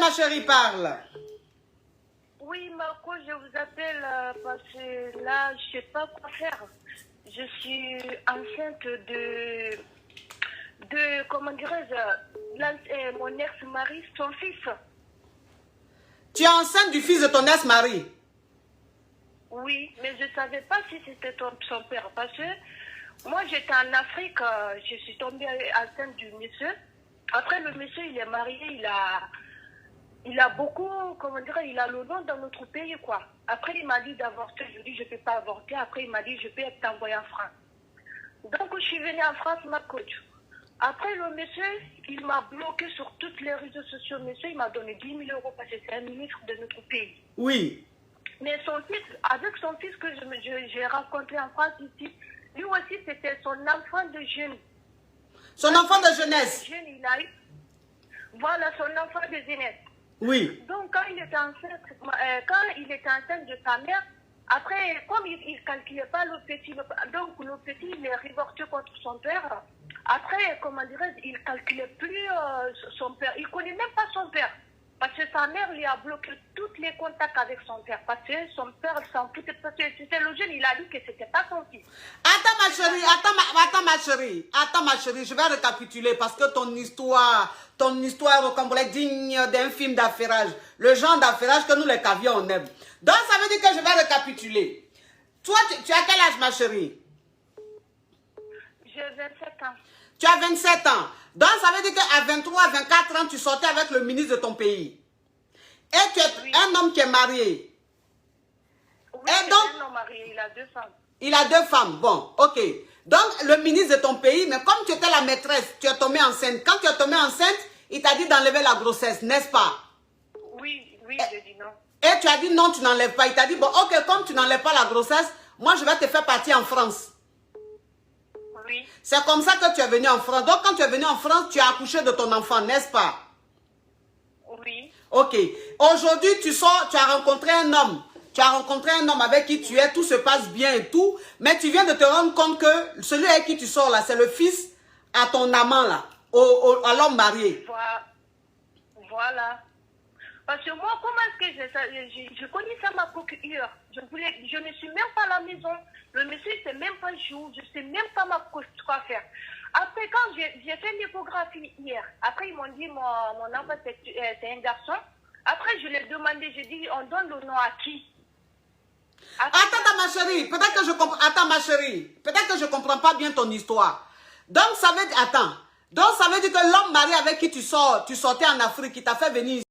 ma chérie, parle. Oui, Marco, je vous appelle parce que là, je sais pas quoi faire. Je suis enceinte de comment dirais-je, mon ex-mari, son fils. Tu es enceinte du fils de ton ex-mari? Oui, mais je savais pas si c'était son père. Parce que moi, j'étais en Afrique, je suis tombée enceinte du monsieur. Après, le monsieur, il est marié, il a beaucoup, comment dire, il a le nom dans notre pays, quoi. Après, il m'a dit d'avorter. Je lui ai dit, je ne peux pas avorter. Après, il m'a dit, je peux t'envoyer en France. Donc, je suis venue en France, ma coach. Après, le monsieur, il m'a bloqué sur tous les réseaux sociaux. Monsieur, il m'a donné 10 000 euros parce que c'est un ministre de notre pays. Oui. Mais son fils, avec son fils que j'ai rencontré en France ici, lui aussi, c'était son enfant de jeune. Son enfant de jeunesse. Jeune, il a eu, voilà, son enfant de jeunesse. Oui. Donc, quand il était enceinte de sa mère, après, comme il ne calculait pas le petit, donc le petit, il est révolté contre son père. Après, comment dirais-je, il ne calculait plus son père. Il ne connaît même pas son père. Parce que sa mère lui a bloqué tous les contacts avec son père. Parce que son père s'en foutait. Parce que c'était le jeune, il a dit que ce n'était pas son fils. Attends ma chérie, attends ma chérie, je vais récapituler parce que ton histoire rocambolesque digne d'un film d'affairage, le genre d'affairage que nous les cavions on aime. Donc ça veut dire que je vais récapituler. Toi, tu as quel âge ma chérie? J'ai 27 ans. Tu as 27 ans. Donc ça veut dire qu'à 23, 24 ans, tu sortais avec le ministre de ton pays. Et tu es un homme qui est marié. Oui, et donc, un homme marié, il a 2 femmes. Il a 2 femmes, bon, ok. Donc, le ministre de ton pays, mais comme tu étais la maîtresse, tu es tombée enceinte. Quand tu es tombée enceinte, il t'a dit d'enlever la grossesse, n'est-ce pas? Oui, j'ai dit non. Et tu as dit non, tu n'enlèves pas. Il t'a dit, bon, ok, comme tu n'enlèves pas la grossesse, moi, je vais te faire partir en France. Oui. C'est comme ça que tu es venu en France. Donc, quand tu es venu en France, tu as accouché de ton enfant, n'est-ce pas? Oui. Ok. Aujourd'hui, tu sors, tu as rencontré un homme. Tu as rencontré un homme avec qui tu es, tout se passe bien et tout, mais tu viens de te rendre compte que celui avec qui tu sors là, c'est le fils à ton amant là, à l'homme marié. Voilà. Parce que moi, comment est-ce que je connais ça ma procure. Je ne suis même pas à la maison. Le monsieur ne sait même pas jour. Je ne sais même pas quoi faire. Après, quand j'ai fait l'échographie hier, après ils m'ont dit mon enfant c'est un garçon. Après, je l'ai demandé, j'ai dit, on donne le nom à qui? Attends ma chérie, peut-être que je comprends. Attends ma chérie, peut-être que je comprends pas bien ton histoire. Donc ça veut dire, attends. Donc ça veut dire que l'homme marié avec qui tu sortais en Afrique, qui t'a fait venir